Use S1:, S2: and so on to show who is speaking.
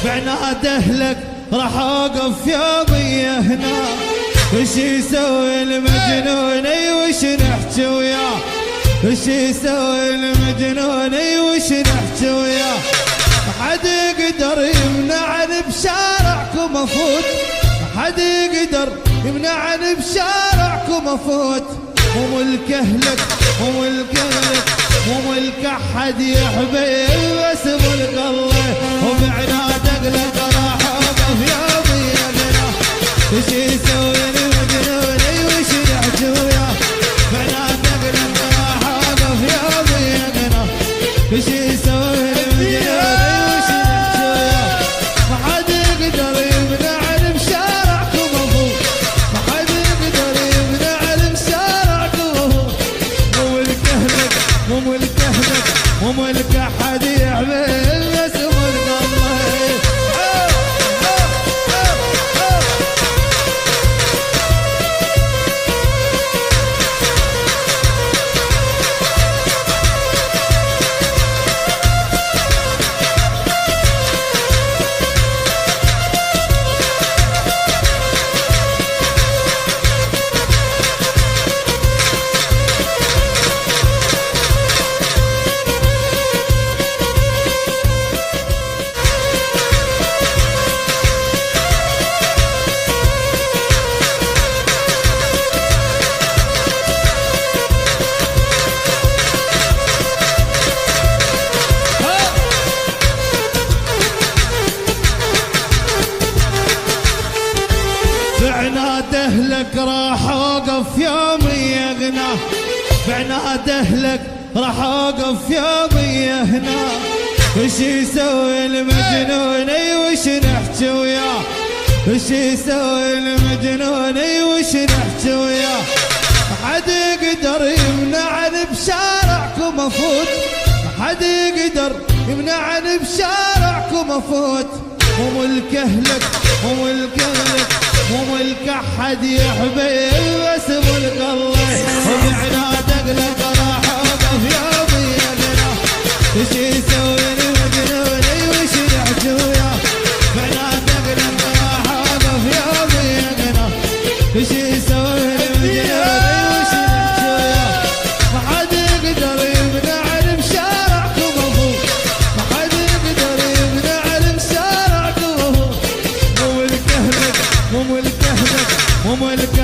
S1: بعناد اهلك راح اوقف يومي هنا. وش يسوي المجنون وش نحكي وياه؟ وش يسوي المجنون وش نحكي وياه؟ ما حد يقدر يمنعني بشارعكم افوت، ما حد يقدر يمنعني بشارعكم افوت. مو ملك اهلك مو ملك اهلك مو ملك احد يا حبيب، بس ملك الله. وبعناد اهلك راح اوقف يومي هنا. وش يسوي المجنون وش نحكي وياه؟ بعناد اهلك راح اوقف يومي هنا. وش يسوي المجنون وش نحكي وياه؟ ما حد يقدر يمنعني بشارعكم افوت، ما حد يقدر يمنعني بشارعكم افوت. مو ملك اهلك مو ملك اهلك مو ملك احد يا حبيب، بس ملك الله. بعناد اهلك راح اوقف يومي هنا. بعناد اهلك راح اوقف يومي هنا. وش يسوي المجنون وش نحكي وياه؟ وش يسوي المجنون وش نحكي وياه؟ ما حد يقدر يمنعني بشارعكم افوت، ما حد يقدر يمنعني بشارعكم افوت. مو ملك اهلك مو ملك اهلك مو ملك احد يا حبيب، بس ملك الله. وبعناد اهلك راح اوقف يومي هنا. وش يسوي المجنون وش نحكي وياه؟ بعناد اهلك راح اوقف يومي هنا. وش يسوي المجنون وش نحكي وياه؟ ما حد يقدر يمنعني بشارعكم افوت، ما حد يقدر يمنعني بشارعكم افوت. مو ملك اهلك مو ملك اهلك مو ملك